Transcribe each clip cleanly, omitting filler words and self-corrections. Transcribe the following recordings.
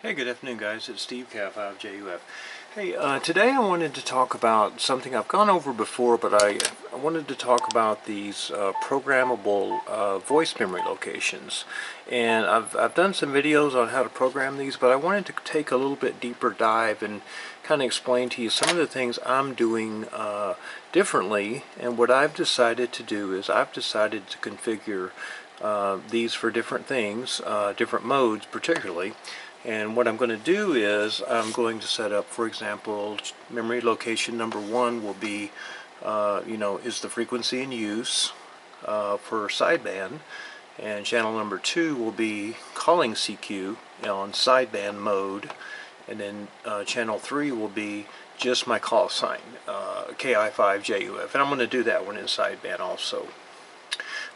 Hey, good afternoon guys, it's Steve Cat5JUF. Hey, today I wanted to talk about something I've gone over before, but I wanted to talk about these programmable voice memory locations. And I've done some videos on how to program these, but I wanted to take a little bit deeper dive and kind of explain to you some of the things I'm doing differently. And what I've decided to do is I've decided to configure these for different things, different modes particularly. And what I'm going to do is I'm going to set up, for example, memory location number 1 will be, is the frequency in use for sideband, and channel number 2 will be calling CQ on sideband mode, and then channel 3 will be just my call sign, KI5JUF, and I'm going to do that one in sideband also.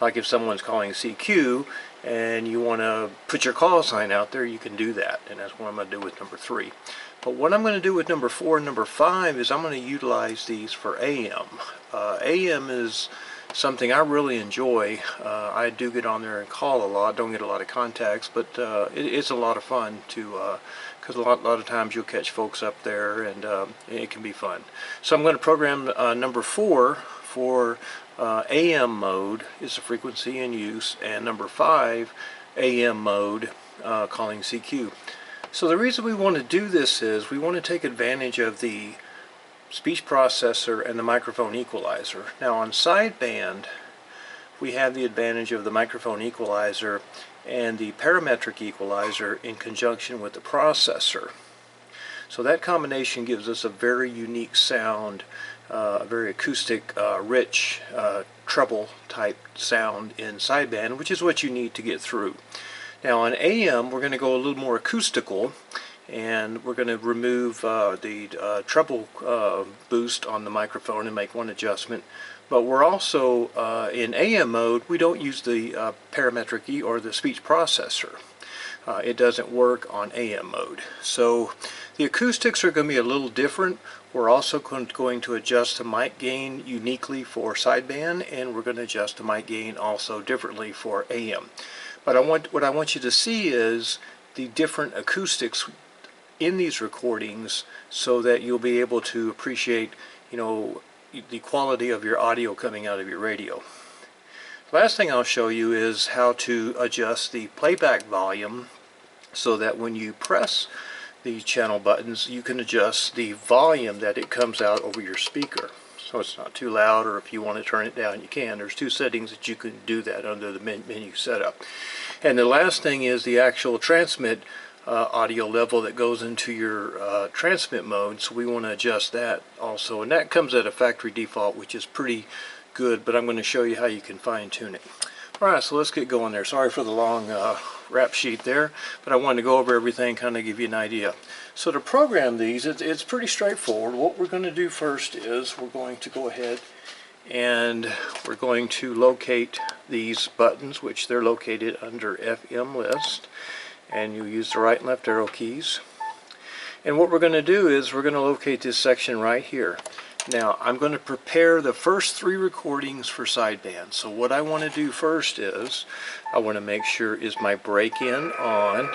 Like if someone's calling CQ and you want to put your call sign out there, you can do that, and that's what I'm going to do with number 3. But what I'm going to do with number 4 and number 5 is I'm going to utilize these for AM. AM is something I really enjoy. I do get on there and call a lot, don't get a lot of contacts, but it's a lot of fun to because a lot of times you'll catch folks up there, and it can be fun. So I'm going to program number 4 for AM mode is the frequency in use, and number 5 AM mode calling CQ. So the reason we want to do this is we want to take advantage of the speech processor and the microphone equalizer. Now on sideband we have the advantage of the microphone equalizer and the parametric equalizer in conjunction with the processor. So that combination gives us a very unique sound, a very acoustic, rich treble type sound in sideband, which is what you need to get through. Now on AM we're going to go a little more acoustical, and we're going to remove the treble boost on the microphone and make one adjustment. But we're also in AM mode, we don't use the parametric E or the speech processor. It doesn't work on AM mode. So the acoustics are going to be a little different. We're also going to adjust the mic gain uniquely for sideband, and we're going to adjust the mic gain also differently for AM. But what I want you to see is the different acoustics in these recordings, so that you'll be able to appreciate, the quality of your audio coming out of your radio. Last thing I'll show you is how to adjust the playback volume so that when you press the channel buttons you can adjust the volume that it comes out over your speaker, so it's not too loud, or if you want to turn it down you can. There's 2 settings that you can do that under the menu setup. And the last thing is the actual transmit audio level that goes into your transmit mode, so we want to adjust that also, and that comes at a factory default, which is pretty good, but I'm going to show you how you can fine-tune it. Alright, so let's get going there. Sorry for the long rap sheet there, but I wanted to go over everything, kind of give you an idea. So to program these, it's pretty straightforward. What we're going to do first is we're going to go ahead and we're going to locate these buttons, which they're located under FM list, and you use the right and left arrow keys. And what we're going to do is we're going to locate this section right here. Now I'm going to prepare the first 3 recordings for sideband. So what I want to do first is I want to make sure is my break-in on.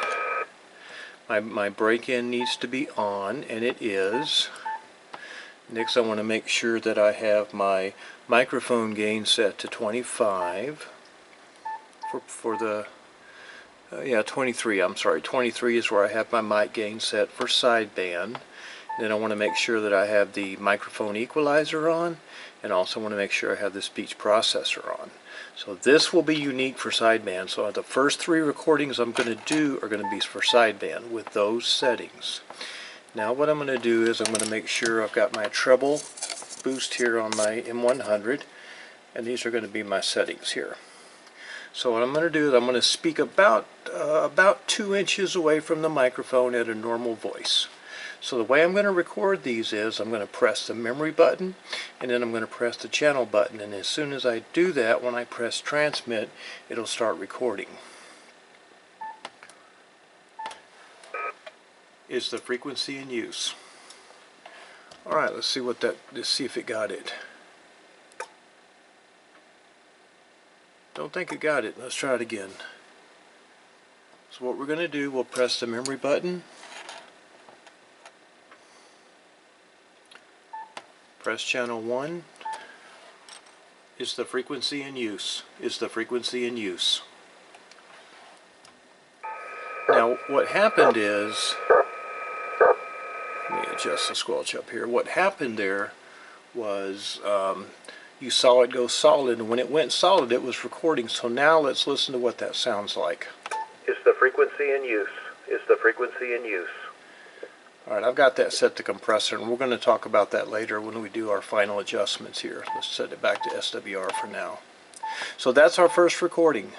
My break-in needs to be on, and it is. Next I want to make sure that I have my microphone gain set to 25 for the 23, I'm sorry, 23 is where I have my mic gain set for sideband. Then I want to make sure that I have the microphone equalizer on, and also want to make sure I have the speech processor on. So this will be unique for sideband. So the first 3 recordings I'm going to do are going to be for sideband with those settings. Now what I'm going to do is I'm going to make sure I've got my treble boost here on my M100, and these are going to be my settings here. So what I'm going to do is I'm going to speak about 2 inches away from the microphone at a normal voice. So the way I'm going to record these is I'm going to press the memory button, and then I'm going to press the channel button, and as soon as I do that, when I press transmit, it'll start recording. Is the frequency in use. Alright, let's see if it got it. Don't think it got it. Let's try it again. So what we're going to do, we'll press the memory button, press channel 1, is the frequency in use, is the frequency in use. Now what happened is, let me adjust the squelch up here, what happened there was you saw it go solid, and when it went solid it was recording. So now let's listen to what that sounds like. Is the frequency in use, is the frequency in use. Alright, I've got that set to compressor, and we're going to talk about that later when we do our final adjustments here. Let's set it back to SWR for now. So that's our first recording.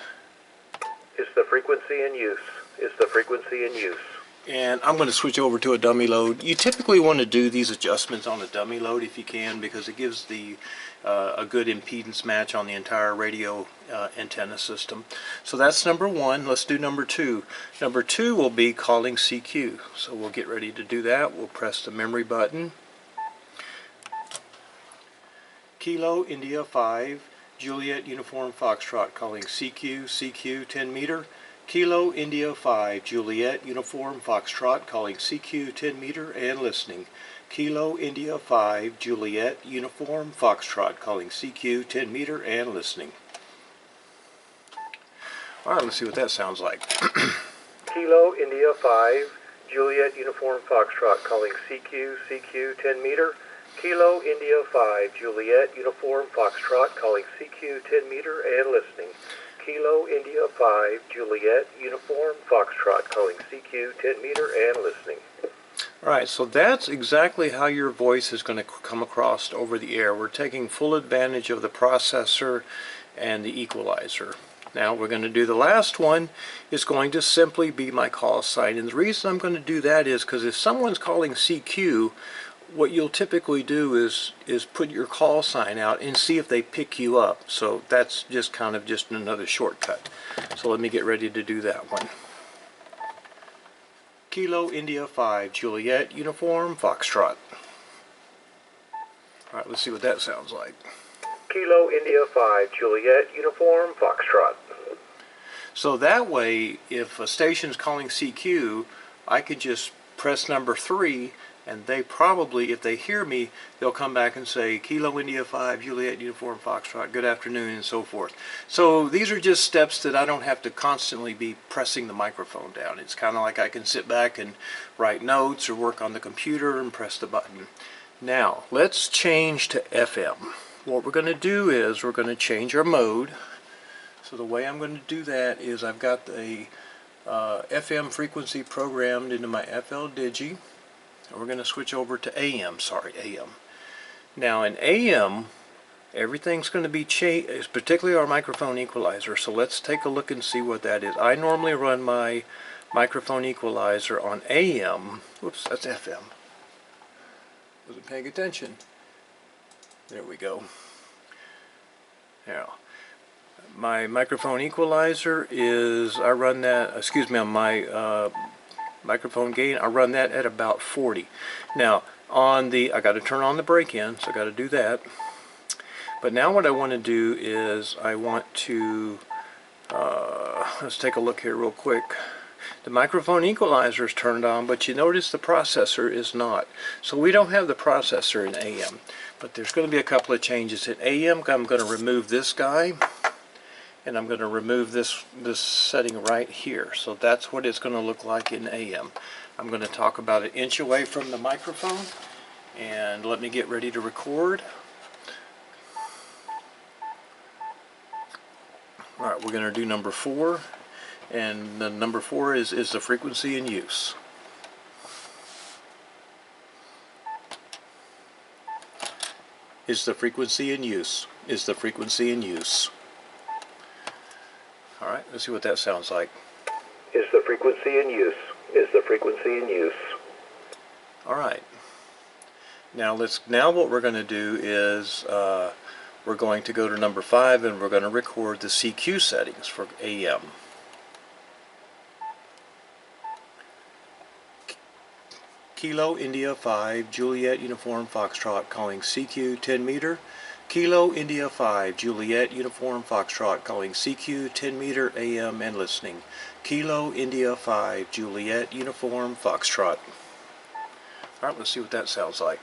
Is the frequency in use, is the frequency in use. And I'm going to switch over to a dummy load. You typically want to do these adjustments on a dummy load if you can, because it gives the a good impedance match on the entire radio antenna system. So that's number 1. Let's do number 2. Number 2 will be calling CQ. So we'll get ready to do that. We'll press the memory button. Kilo India 5 Juliet Uniform Foxtrot calling CQ, CQ 10 meter. Kilo India 5 Juliet Uniform Foxtrot calling CQ 10 meter and listening. Kilo India 5 Juliet Uniform Foxtrot calling CQ 10 meter and listening. Alright, let's see what that sounds like. Kilo India 5 Juliet Uniform Foxtrot calling CQ, CQ 10 meter. Kilo India 5 Juliet Uniform Foxtrot calling CQ 10 meter and listening. Kilo India 5 Juliet Uniform Foxtrot calling CQ 10 meter and listening. Alright, so that's exactly how your voice is going to come across over the air. We're taking full advantage of the processor and the equalizer. Now we're going to do the last one. Is going to simply be my call sign. And the reason I'm going to do that is because if someone's calling CQ, what you'll typically do is put your call sign out and see if they pick you up. So that's just kind of just another shortcut. So let me get ready to do that one. Kilo India 5 Juliet Uniform Foxtrot. Alright, let's see what that sounds like. Kilo India 5 Juliet Uniform Foxtrot. So that way, if a station's calling CQ, I could just press number 3, and they probably, if they hear me, they'll come back and say, Kilo India 5 Juliet Uniform Foxtrot, good afternoon, and so forth. So these are just steps that I don't have to constantly be pressing the microphone down. It's kind of like I can sit back and write notes or work on the computer and press the button. Now, let's change to FM. What we're going to do is we're going to change our mode. So the way I'm going to do that is I've got the FM frequency programmed into my FL Digi. We're going to switch over to AM, AM. Now in AM, everything's going to be changed, particularly our microphone equalizer. So let's take a look and see what that is. I normally run my microphone equalizer on AM. Whoops, that's FM. Wasn't paying attention. There we go. Now, my microphone equalizer is, I run that, on my microphone gain, I run that at about 40. Now on the, I got to turn on the break-in, so I got to do that. But now what I want to do is I want to let's take a look here real quick. The microphone equalizer is turned on, but you notice the processor is not. So we don't have the processor in AM. But there's going to be a couple of changes in AM. I'm going to remove this guy, and I'm going to remove this setting right here. So that's what it's going to look like in AM. I'm going to talk about an inch away from the microphone, and let me get ready to record. Alright, we're going to do number 4, and the number 4 is the frequency in use. Is the frequency in use? Is the frequency in use? Alright, let's see what that sounds like. Is the frequency in use? Is the frequency in use? Alright. Now what we're going to do is we're going to go to number 5 and we're going to record the CQ settings for AM. Kilo India 5 Juliet Uniform Foxtrot calling CQ 10 meter. Kilo India 5, Juliet Uniform Foxtrot, calling CQ 10 meter AM and listening. Kilo India 5, Juliet Uniform Foxtrot. Alright, let's see what that sounds like.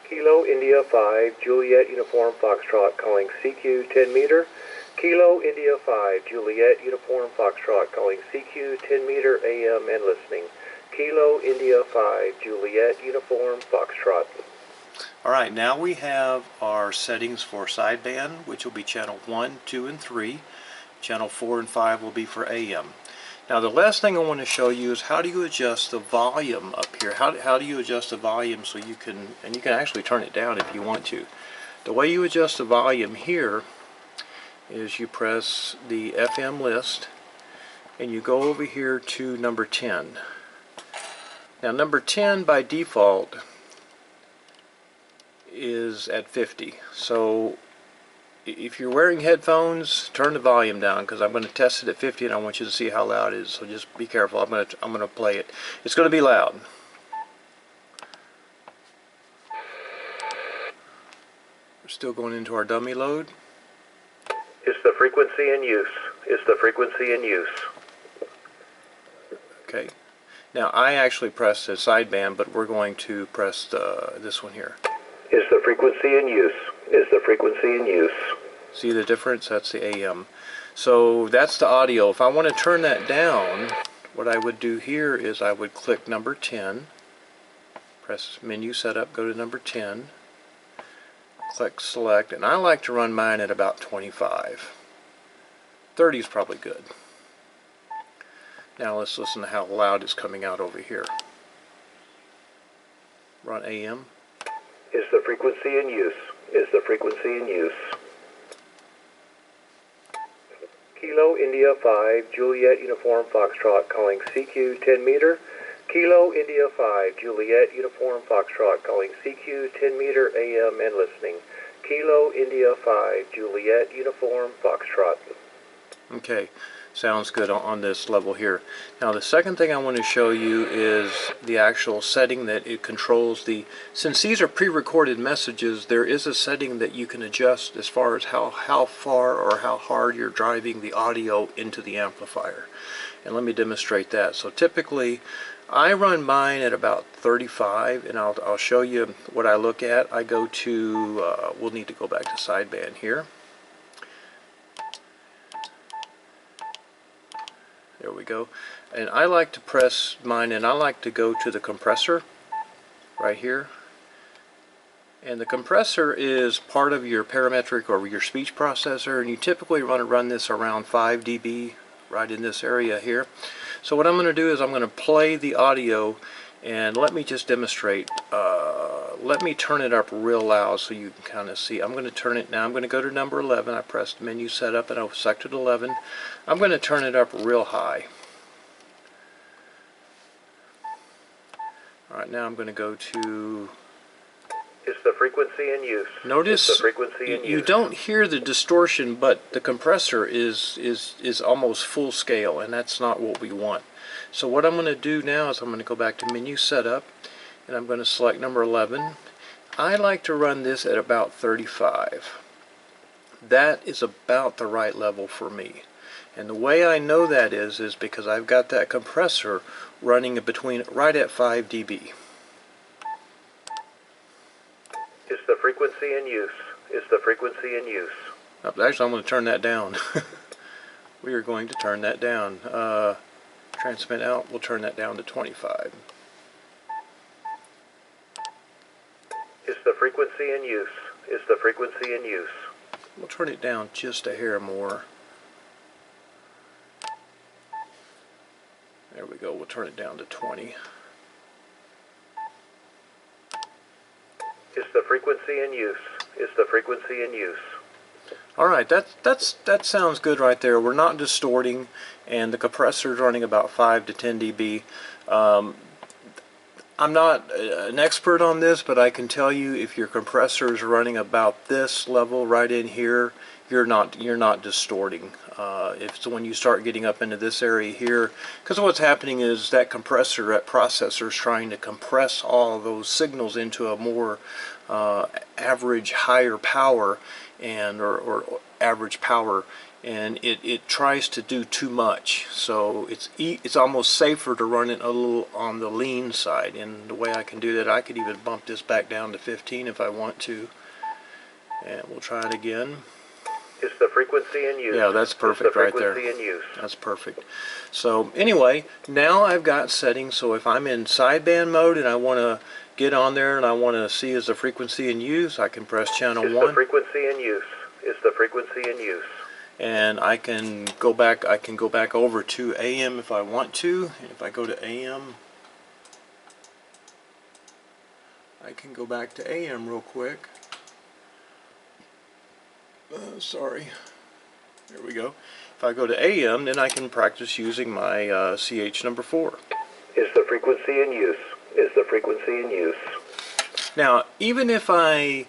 Kilo India 5, Juliet Uniform Foxtrot, calling CQ 10 meter. Kilo India 5, Juliet Uniform Foxtrot, calling CQ 10 meter AM and listening. Kilo India 5, Juliet Uniform Foxtrot. Alright, now we have our settings for sideband, which will be channel 1, 2, and 3. Channel 4 and 5 will be for AM. Now the last thing I want to show you is how do you adjust the volume up here. How do you adjust the volume so you can, and you can actually turn it down if you want to. The way you adjust the volume here is you press the FM list and you go over here to number 10. Now number 10 by default is at 50. So if you're wearing headphones, turn the volume down because I'm going to test it at 50 and I want you to see how loud it is. So just be careful. I'm going to play it. It's going to be loud. We're still going into our dummy load. Is the frequency in use? Is the frequency in use? Okay. Now I actually pressed the sideband, but we're going to press this one here. Is the frequency in use? Is the frequency in use? See the difference? That's the AM. So that's the audio. If I want to turn that down, what I would do here is I would click number 10, press menu setup, go to number 10, click select, and I like to run mine at about 25. 30 is probably good. Now let's listen to how loud it's coming out over here. Run AM. Is the frequency in use? Is the frequency in use? Kilo India 5, Juliet Uniform Foxtrot, calling CQ 10 meter. Kilo India 5, Juliet Uniform Foxtrot, calling CQ 10 meter AM and listening. Kilo India 5, Juliet Uniform Foxtrot. Okay, sounds good on this level here. Now the second thing I want to show you is the actual setting that it controls the, since these are pre-recorded messages, there is a setting that you can adjust as far as how far or how hard you're driving the audio into the amplifier. And let me demonstrate that. So typically I run mine at about 35, and I'll show you what I look at. I go to, we'll need to go back to sideband here. There we go. And I like to press mine, and I like to go to the compressor right here. And the compressor is part of your parametric or your speech processor, and you typically want to run this around 5 dB right in this area here. So what I'm going to do is I'm going to play the audio, and let me just demonstrate. Let me turn it up real loud so you can kind of see. I'm going to turn it now. I'm going to go to number 11. I pressed menu setup and I've selected 11. I'm going to turn it up real high. Alright, now I'm going to go to... Is the frequency in use? Notice is the frequency in you use? don't hear the distortion, but the compressor is almost full scale, and that's not what we want. So what I'm going to do now is I'm going to go back to menu setup, and I'm going to select number 11. I like to run this at about 35. That is about the right level for me. And the way I know that is because I've got that compressor running between right at 5 dB. Is the frequency in use? Is the frequency in use? Actually, I'm going to turn that down. We are going to turn that down. Transmit out, we'll turn that down to 25. Is the frequency in use? Is the frequency in use? We'll turn it down just a hair more. There we go, we'll turn it down to 20. Is the frequency in use? Is the frequency in use? Alright, that sounds good right there. We're not distorting, and the compressor is running about 5 to 10 dB. I'm not an expert on this, but I can tell you if your compressor is running about this level right in here, you're not distorting. If when you start getting up into this area here, because what's happening is that compressor, that processor is trying to compress all those signals into a more average higher power and or average power, and it tries to do too much. So it's almost safer to run it a little on the lean side, and the way I can do that, I could even bump this back down to 15 if I want to, and we'll try it again. It's the frequency in use. Yeah, that's perfect right there. Frequency in use. That's perfect. So anyway, now I've got settings, so if I'm in sideband mode and I want to get on there and I want to see is the frequency in use, I can press channel 1. It's the frequency in use. It's the frequency in use. And I can go back over to AM if I want to. And if I go to AM, I can go back to AM real quick. Sorry. There we go. If I go to AM, then I can practice using my CH number 4. Is the frequency in use. Is the frequency in use. Now, even if I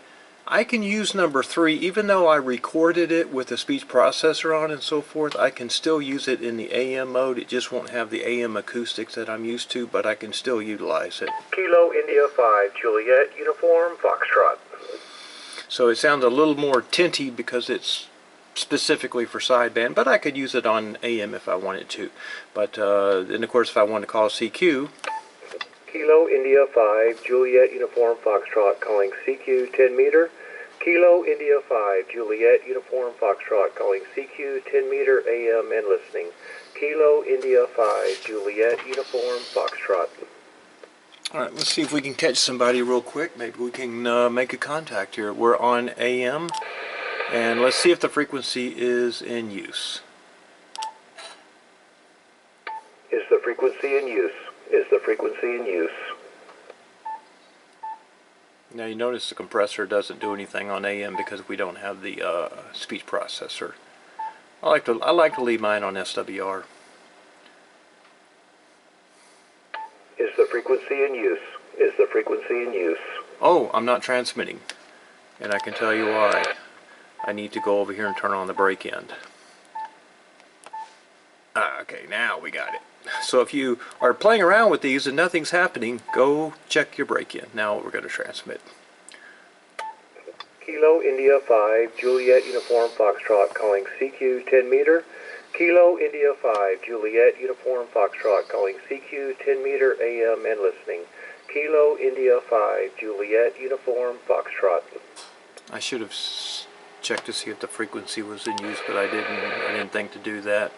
can use number 3, even though I recorded it with the speech processor on and so forth, I can still use it in the AM mode. It just won't have the AM acoustics that I'm used to, but I can still utilize it. Kilo India 5, Juliet, Uniform, Foxtrot. So it sounds a little more tinty because it's specifically for sideband, but I could use it on AM if I wanted to. But then of course if I want to call CQ, Kilo India 5, Juliet, Uniform, Foxtrot, calling CQ 10 meter. Kilo India 5, Juliet, Uniform, Foxtrot, calling CQ 10 meter AM and listening. Kilo India 5, Juliet, Uniform, Foxtrot. Alright, let's see if we can catch somebody real quick. Maybe we can make a contact here. We're on AM, and let's see if the frequency is in use. Is the frequency in use. Is the frequency in use. Now you notice the compressor doesn't do anything on AM because we don't have the speech processor. I like to leave mine on SWR. Is the frequency in use. Is the frequency in use. Oh, I'm not transmitting, and I can tell you why. I need to go over here and turn on the break end. Okay, now we got it. So if you are playing around with these and nothing's happening, go check your break in. Now we're going to transmit. Kilo India 5, Juliet, Uniform, Foxtrot, calling CQ 10 meter. Kilo India 5, Juliet, Uniform, Foxtrot, calling CQ 10 meter AM and listening. Kilo India 5, Juliet, Uniform, Foxtrot. I should have checked to see if the frequency was in use, but I didn't think to do that.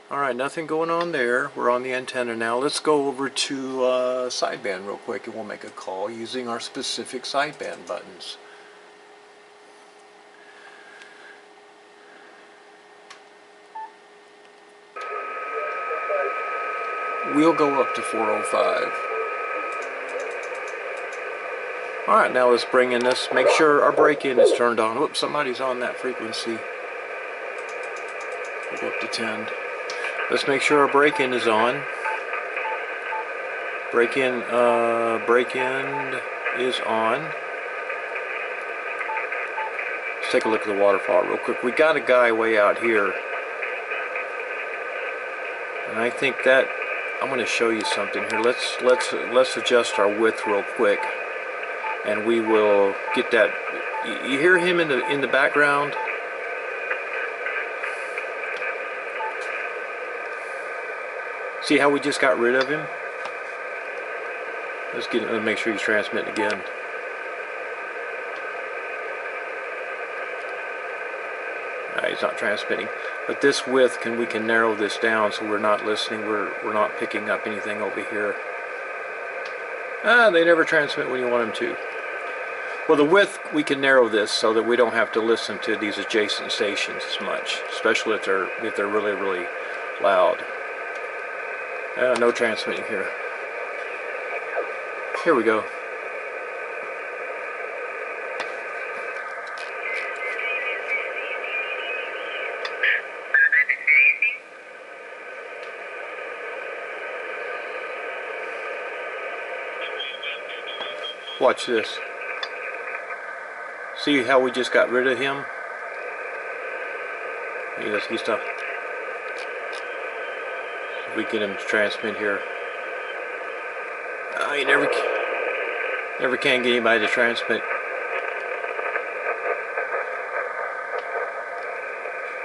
Alright, nothing going on there. We're on the antenna now. Let's go over to sideband real quick and we'll make a call using our specific sideband buttons. We'll go up to 405. Alright, now let's bring in this. Make sure our break-in is turned on. Whoops, somebody's on that frequency. We'll go up to 10. Let's make sure our break-in is on. Break-in is on. Let's take a look at the waterfall real quick. We got a guy way out here. And I think that I'm going to show you something here. Let's adjust our width real quick, and we will get that. You hear him in the background? See how we just got rid of him? Let's make sure he's transmitting again. He's not transmitting. But this width we can narrow this down so we're not listening. We're not picking up anything over here. They never transmit when you want them to. Well, the width, we can narrow this so that we don't have to listen to these adjacent stations as much, especially if they're really, really loud. No transmitting here. Here we go. Watch this. See how we just got rid of him? He's tough. If we get him to transmit here. You never can get anybody to transmit.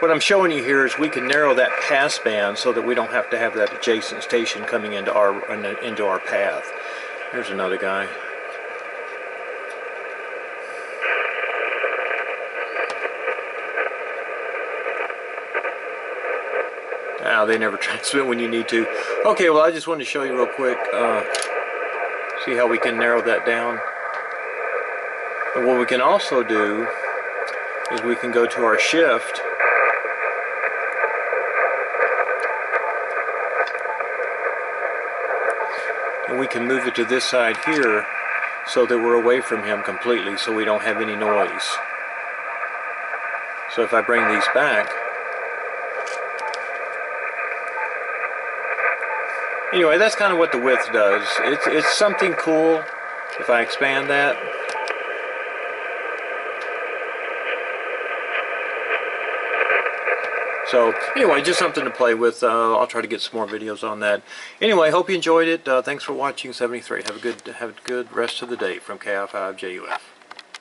What I'm showing you here is we can narrow that passband so that we don't have to have that adjacent station coming into our path. There's another guy. They never transmit when you need to. Okay, well, I just wanted to show you real quick. See how we can narrow that down. And what we can also do is we can go to our shift. And we can move it to this side here so that we're away from him completely, so we don't have any noise. So if I bring these back, anyway, that's kind of what the width does. It's something cool if I expand that. So anyway, just something to play with. I'll try to get some more videos on that. Anyway, hope you enjoyed it. Thanks for watching 73. Have a good rest of the day from KI5JUF.